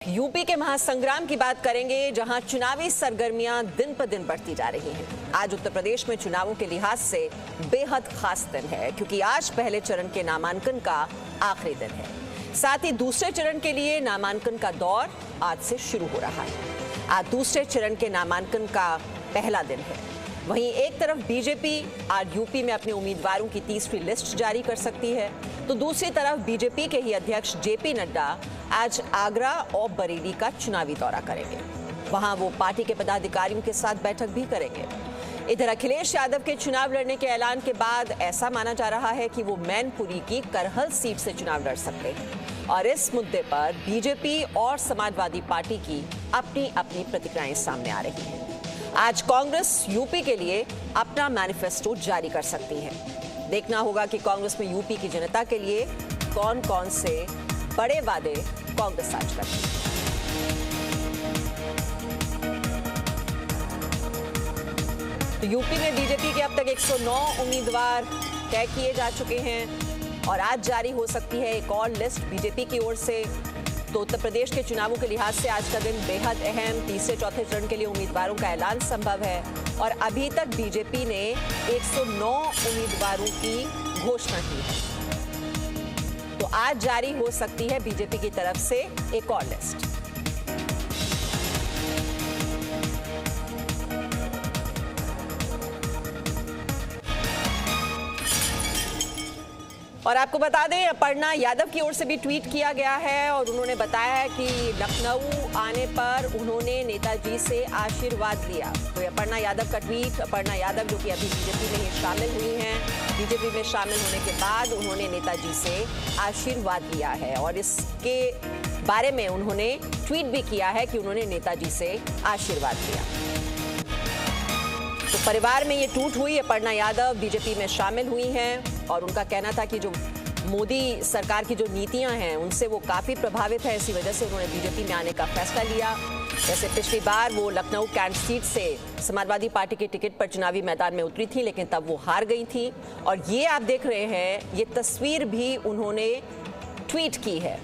UP के महासंग्राम की बात करेंगे, जहां चुनावी सरगर्मियां दिन पर दिन बढ़ती जा रही हैं। आज उत्तर प्रदेश में चुनावों के लिहाज से बेहद खास दिन है, क्योंकि आज पहले चरण के नामांकन का आखिरी दिन है। साथ ही दूसरे चरण के लिए नामांकन का दौर आज से शुरू हो रहा है। आज दूसरे चरण के नामांकन का पहला दिन है। वहीं एक तरफ बीजेपी आज यूपी में अपने उम्मीदवारों की तीसरी लिस्ट जारी कर सकती है, तो दूसरी तरफ बीजेपी के ही अध्यक्ष जेपी नड्डा आज आगरा और बरेली का चुनावी दौरा करेंगे। वहां वो पार्टी के पदाधिकारियों के साथ बैठक भी करेंगे। इधर अखिलेश यादव के चुनाव लड़ने के ऐलान के बाद ऐसा माना जा रहा है कि वो मैनपुरी की करहल सीट से चुनाव लड़ सकते हैं, और इस मुद्दे पर बीजेपी और समाजवादी पार्टी की अपनी अपनी प्रतिक्रियाएं सामने आ रही हैं। आज कांग्रेस यूपी के लिए अपना मैनिफेस्टो जारी कर सकती है। देखना होगा कि कांग्रेस में यूपी की जनता के लिए कौन कौन से बड़े वादे कांग्रेस आज करती है। तो यूपी में बीजेपी के अब तक 109 उम्मीदवार तय किए जा चुके हैं, और आज जारी हो सकती है एक और लिस्ट बीजेपी की ओर से। तो उत्तर प्रदेश के चुनावों के लिहाज से आज का दिन बेहद अहम। तीसरे चौथे चरण के लिए उम्मीदवारों का ऐलान संभव है, और अभी तक बीजेपी ने 109 उम्मीदवारों की घोषणा की है। तो आज जारी हो सकती है बीजेपी की तरफ से एक और लिस्ट। और आपको बता दें, अपर्णा यादव की ओर से भी ट्वीट किया गया है, और उन्होंने बताया है कि लखनऊ आने पर उन्होंने नेताजी से आशीर्वाद लिया। तो अपर्णा यादव का ट्वीट। अपर्णा यादव जो कि अभी बीजेपी में ही शामिल हुई हैं, बीजेपी में शामिल होने के बाद उन्होंने नेताजी से आशीर्वाद लिया है, और इसके बारे में उन्होंने ट्वीट भी किया है कि उन्होंने नेताजी से आशीर्वाद लिया। तो परिवार में ये टूट हुई। अपर्णा यादव बीजेपी में शामिल हुई हैं, और उनका कहना था कि जो मोदी सरकार की जो नीतियां हैं उनसे वो काफ़ी प्रभावित है, इसी वजह से उन्होंने बीजेपी में आने का फैसला लिया। जैसे पिछली बार वो लखनऊ कैंट सीट से समाजवादी पार्टी के टिकट पर चुनावी मैदान में उतरी थी, लेकिन तब वो हार गई थी। और ये आप देख रहे हैं, ये तस्वीर भी उन्होंने ट्वीट की है।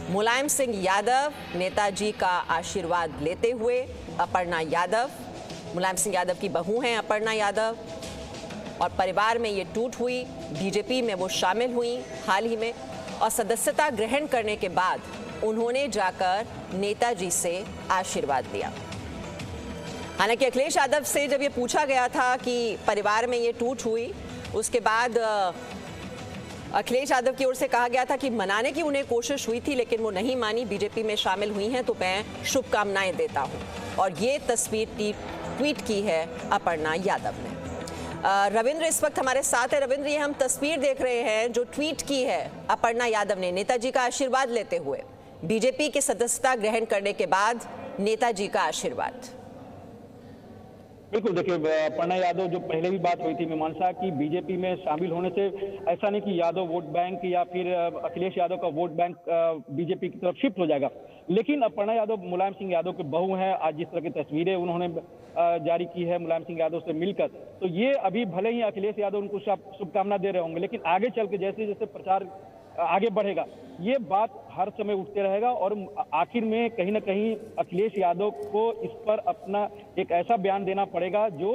मुलायम सिंह यादव नेताजी का आशीर्वाद लेते हुए। अपर्णा यादव मुलायम सिंह यादव की बहू हैं अपर्णा यादव, और परिवार में ये टूट हुई। बीजेपी में वो शामिल हुई हाल ही में, और सदस्यता ग्रहण करने के बाद उन्होंने जाकर नेताजी से आशीर्वाद लिया। हालांकि अखिलेश यादव से जब ये पूछा गया था कि परिवार में ये टूट हुई, उसके बाद अखिलेश यादव की ओर से कहा गया था कि मनाने की उन्हें कोशिश हुई थी, लेकिन वो नहीं मानी। बीजेपी में शामिल हुई हैं तो मैं शुभकामनाएं देता हूं। और ये तस्वीर ट्वीट की है अपर्णा यादव ने। रविंद्र इस वक्त हमारे साथ है। रविंद्र, ये हम तस्वीर देख रहे हैं जो ट्वीट की है अपर्णा यादव ने नेताजी का आशीर्वाद लेते हुए। बीजेपी की सदस्यता ग्रहण करने के बाद नेताजी का आशीर्वाद। बिल्कुल, देखिए अपर्णा यादव जो पहले भी बात हुई थी मीमांसा की, बीजेपी में शामिल होने से ऐसा नहीं कि यादव वोट बैंक या फिर अखिलेश यादव का वोट बैंक बीजेपी की तरफ शिफ्ट हो जाएगा। लेकिन अपर्णा यादव मुलायम सिंह यादव के बहू हैं। आज जिस तरह की तस्वीरें उन्होंने जारी की है मुलायम सिंह यादव से मिलकर, तो ये अभी भले ही अखिलेश यादव उनको शुभकामना दे रहे होंगे, लेकिन आगे चल के जैसे जैसे प्रचार आगे बढ़ेगा, ये बात हर समय उठते रहेगा, और आखिर में कहीं ना कहीं अखिलेश यादव को इस पर अपना एक ऐसा बयान देना पड़ेगा जो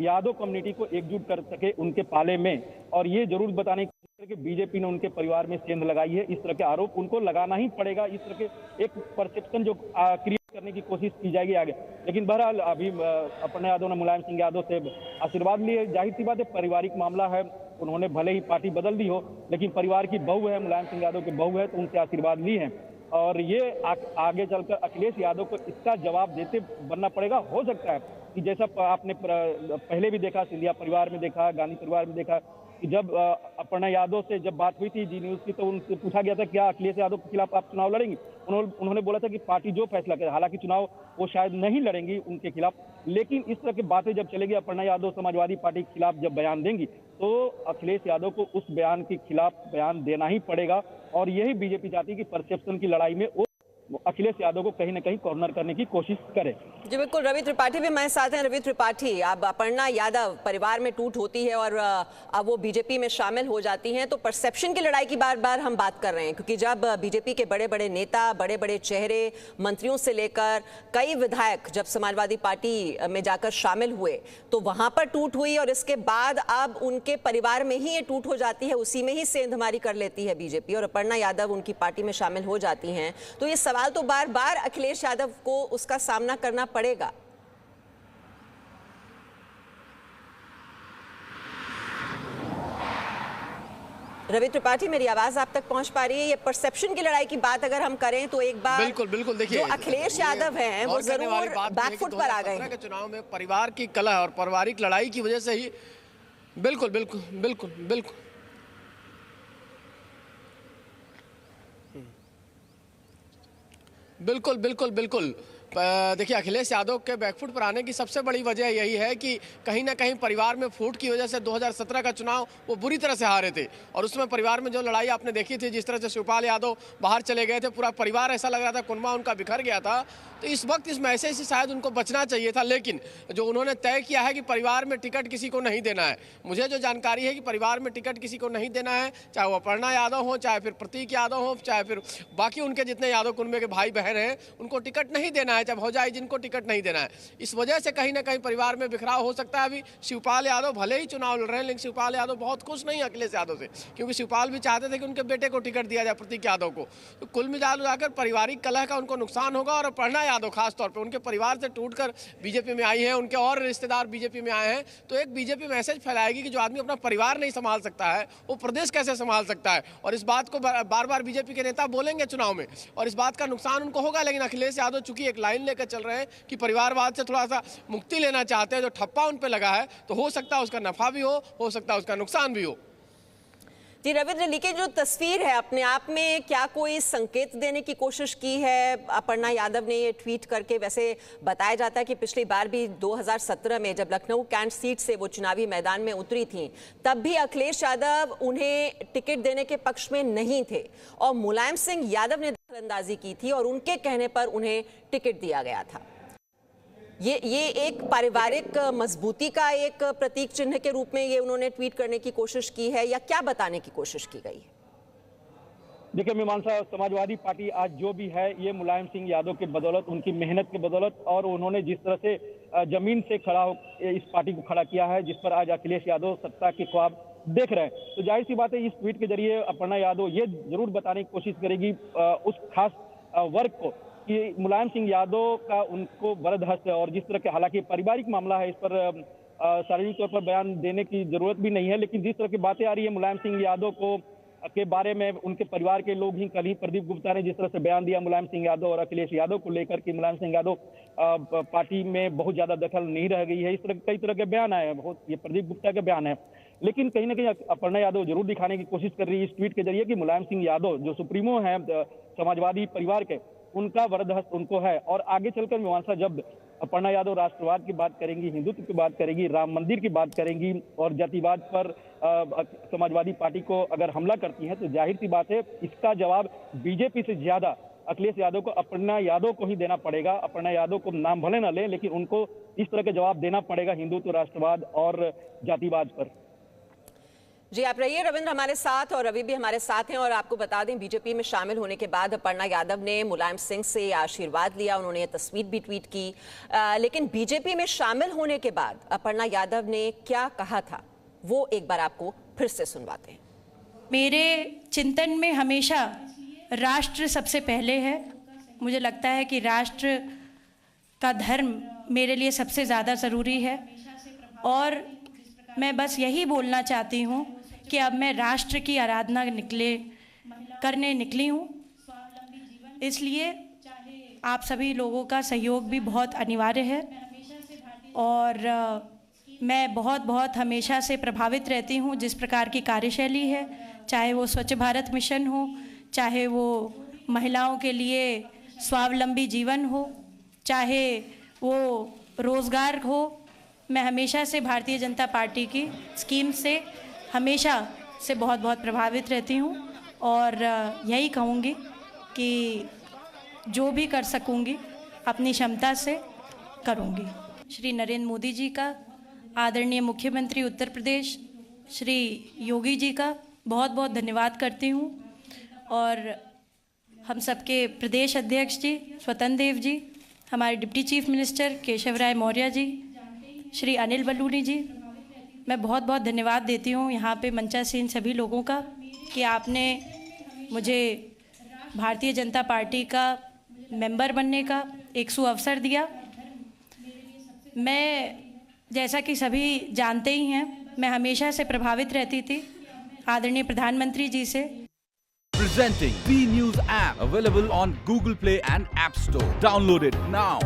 यादव कम्युनिटी को एकजुट कर सके उनके पाले में। और ये जरूर बताने कि बीजेपी ने उनके परिवार में सेंध लगाई है, इस तरह के आरोप उनको लगाना ही पड़ेगा। इस तरह के एक परसेप्शन जो क्रिएट करने की कोशिश की जाएगी आगे। लेकिन बहरहाल अभी अपर्णा यादव ने मुलायम सिंह यादव से आशीर्वाद लिए। जाहिर सी बात है, पारिवारिक मामला है, उन्होंने भले ही पार्टी बदल दी हो, लेकिन परिवार की बहू है, मुलायम सिंह यादव की बहू है, तो उनसे आशीर्वाद ली है। और ये आगे चलकर अखिलेश यादव को इसका जवाब देते बनना पड़ेगा। हो सकता है कि जैसा आपने पहले भी देखा, सिंधिया परिवार में देखा, गांधी परिवार में देखा, कि जब अपर्णा यादव से जब बात हुई थी जी न्यूज की, तो उनसे पूछा गया था क्या अखिलेश यादव के खिलाफ आप चुनाव लड़ेंगे। उन्होंने बोला था कि पार्टी जो फैसला करे, हालांकि चुनाव वो शायद नहीं लड़ेंगी उनके खिलाफ, लेकिन इस तरह की बातें जब चलेगी, अपर्णा यादव समाजवादी पार्टी के खिलाफ जब बयान देंगी, तो अखिलेश यादव को उस बयान के खिलाफ बयान देना ही पड़ेगा। और यही बीजेपी चाहती है कि परसेप्शन की लड़ाई में वो अखिलेश यादव को कहीं ना कहीं कॉर्नर करने की कोशिश करे। जी बिल्कुल, रवि त्रिपाठी भी हमारे साथ हैं। रवि त्रिपाठी, अब अपर्णा यादव परिवार में टूट होती है और अब वो बीजेपी में शामिल हो जाती हैं, तो परसेप्शन की लड़ाई की बार बार हम बात कर रहे हैं, क्योंकि जब बीजेपी के बड़े बड़े नेता, बड़े बड़े चेहरे, मंत्रियों से लेकर कई विधायक जब समाजवादी पार्टी में जाकर शामिल हुए तो वहां पर टूट हुई, और इसके बाद अब उनके परिवार में ही ये टूट हो जाती है, उसी में ही सेंधमारी कर लेती है बीजेपी, और अपर्णा यादव उनकी पार्टी में शामिल हो जाती हैं। तो ये सवाल तो बार बार अखिलेश यादव को उसका सामना करना पड़ेगा। रवि त्रिपाठी, मेरी आवाज आप तक पहुंच पा रही है? ये परसेप्शन की लड़ाई की बात अगर हम करें तो एक बार बिल्कुल बिल्कुल, देखिए जो अखिलेश यादव हैं वो जरूर बैकफुट पर आ गए हैं। चुनाव में परिवार की कलह और पारिवारिक लड़ाई की वजह से ही बिल्कुल बिल्कुल बिल्कुल बिल्कुल बिल्कुल बिल्कुल बिल्कुल देखिए, अखिलेश यादव के बैकफुट पर आने की सबसे बड़ी वजह यही है कि कहीं ना कहीं परिवार में फूट की वजह से 2017 का चुनाव वो बुरी तरह से हारे थे, और उसमें परिवार में जो लड़ाई आपने देखी थी, जिस तरह से शिवपाल यादव बाहर चले गए थे, पूरा परिवार ऐसा लग रहा था कुनबा उनका बिखर गया था। तो इस वक्त इस मैसेज से शायद उनको बचना चाहिए था, लेकिन जो उन्होंने तय किया है कि परिवार में टिकट किसी को नहीं देना है। मुझे जो जानकारी है कि परिवार में टिकट किसी को नहीं देना है, चाहे वो अपर्णा यादव हो, चाहे फिर प्रतीक यादव हो, चाहे फिर बाकी उनके जितने यादव कुनबे के भाई बहन हैं, उनको टिकट नहीं देना है, चाहे हो जाए जिनको टिकट नहीं देना है। इस वजह से कहीं ना कहीं परिवार में बिखराव हो सकता है। अभी शिवपाल यादव भले ही चुनाव लड़ रहे हैं, लेकिन शिवपाल यादव बहुत खुश नहीं है अखिलेश यादव से, क्योंकि शिवपाल भी चाहते थे कि उनके बेटे को टिकट दिया जाए, प्रतीक यादव को। तो कुल मिलाकर पारिवारिक कलह का उनको नुकसान होगा, और अपर्णा यादव खासतौर पर उनके परिवार से टूटकर बीजेपी में आई है, उनके और रिश्तेदार बीजेपी में आए हैं, तो एक बीजेपी मैसेज फैलाएगी कि जो आदमी अपना परिवार नहीं संभाल सकता है वो प्रदेश कैसे संभाल सकता है। और इस बात को बार बार बीजेपी के नेता बोलेंगे चुनाव में, और इस बात का नुकसान उनको होगा। लेकिन अखिलेश यादव चूंकि एक लाइन लेकर चल रहे हैं कि परिवारवाद से थोड़ा सा मुक्ति लेना चाहते हैं, जो ठप्पा उन पे लगा है, तो हो सकता है उसका नफा भी हो सकता है उसका नुकसान भी हो। जी रविंद्र, लेकिन जो तस्वीर है अपने आप में क्या कोई संकेत देने की कोशिश की है अपर्णा यादव ने ये ट्वीट करके? वैसे बताया जाता है कि पिछली बार भी 2017 में जब लखनऊ कैंट सीट से वो चुनावी मैदान में उतरी थी, तब भी अखिलेश यादव उन्हें टिकट देने के पक्ष में नहीं थे, और मुलायम सिंह यादव ने दखलंदाजी की थी और उनके कहने पर उन्हें टिकट दिया गया था। ये एक पारिवारिक मजबूती का एक प्रतीक चिन्ह के रूप में ये उन्होंने ट्वीट करने की कोशिश की है, या क्या बताने की कोशिश की गई है? देखिए मीमांसा, समाजवादी पार्टी आज जो भी है ये मुलायम सिंह यादव के बदौलत, उनकी मेहनत के बदौलत, और उन्होंने जिस तरह से जमीन से खड़ा हो इस पार्टी को खड़ा किया है, जिस पर आज अखिलेश यादव सत्ता के ख्वाब देख रहे हैं। तो जाहिर सी बात है इस ट्वीट के जरिए अपर्णा यादव ये जरूर बताने की कोशिश करेगी उस खास वर्ग को कि मुलायम सिंह यादव का उनको वरदहस्त है, और जिस तरह के, हालांकि पारिवारिक मामला है, इस पर सार्वजनिक तौर पर बयान देने की जरूरत भी नहीं है, लेकिन जिस तरह की बातें आ रही है मुलायम सिंह यादव को के बारे में, उनके परिवार के लोग ही, कल ही प्रदीप गुप्ता ने जिस तरह से बयान दिया मुलायम सिंह यादव और अखिलेश यादव को लेकर कि मुलायम सिंह यादव पार्टी में बहुत ज्यादा दखल नहीं रह गई है, इस तरह कई तरह के बयान आए हैं, बहुत ये प्रदीप गुप्ता के बयान है। लेकिन कहीं ना कहीं अपर्णा यादव जरूर दिखाने की कोशिश कर रही है इस ट्वीट के जरिए कि मुलायम सिंह यादव जो सुप्रीमो है समाजवादी परिवार के, उनका वरदहस्त उनको है। और आगे चलकर मीमांसा, जब अपर्णा यादव राष्ट्रवाद की बात करेंगी, हिंदुत्व की बात करेंगी, राम मंदिर की बात करेंगी और जातिवाद पर समाजवादी पार्टी को अगर हमला करती हैं, तो जाहिर सी बात है इसका जवाब बीजेपी से ज्यादा अखिलेश यादव को, अपर्णा यादव को ही देना पड़ेगा। अपर्णा यादव को नाम भले न लें, लेकिन उनको इस तरह का जवाब देना पड़ेगा हिंदुत्व, राष्ट्रवाद और जातिवाद पर। जी आप रहिए रविंद्र हमारे साथ, और रवि भी हमारे साथ हैं। और आपको बता दें, बीजेपी में शामिल होने के बाद अपर्णा यादव ने मुलायम सिंह से आशीर्वाद लिया, उन्होंने ये तस्वीर भी ट्वीट की। लेकिन बीजेपी में शामिल होने के बाद अपर्णा यादव ने क्या कहा था, वो एक बार आपको फिर से सुनवाते हैं। मेरे चिंतन में हमेशा राष्ट्र सबसे पहले है। मुझे लगता है कि राष्ट्र का धर्म मेरे लिए सबसे ज़्यादा ज़रूरी है, और मैं बस यही बोलना चाहती हूँ कि अब मैं राष्ट्र की आराधना करने निकली हूँ। इसलिए आप सभी लोगों का सहयोग भी बहुत अनिवार्य है, और मैं बहुत हमेशा से प्रभावित रहती हूँ जिस प्रकार की कार्यशैली है, चाहे वो स्वच्छ भारत मिशन हो, चाहे वो महिलाओं के लिए स्वावलंबी जीवन हो, चाहे वो रोज़गार हो। मैं हमेशा से भारतीय जनता पार्टी की स्कीम से हमेशा से बहुत प्रभावित रहती हूँ, और यही कहूँगी कि जो भी कर सकूंगी अपनी क्षमता से करूंगी। श्री नरेंद्र मोदी जी का, आदरणीय मुख्यमंत्री उत्तर प्रदेश श्री योगी जी का बहुत बहुत धन्यवाद करती हूँ, और हम सबके प्रदेश अध्यक्ष जी स्वतंत्र देव जी, हमारे डिप्टी चीफ मिनिस्टर केशव राय मौर्य जी, श्री अनिल बलूनी जी, मैं बहुत बहुत धन्यवाद देती हूँ यहाँ पे मंचासीन सभी लोगों का कि आपने मुझे भारतीय जनता पार्टी का मेंबर बनने का एक सुअवसर दिया। मैं, जैसा कि सभी जानते ही हैं, मैं हमेशा से प्रभावित रहती थी आदरणीय प्रधानमंत्री जी से। Presenting B News app, available on Google Play and App Store. Download it now.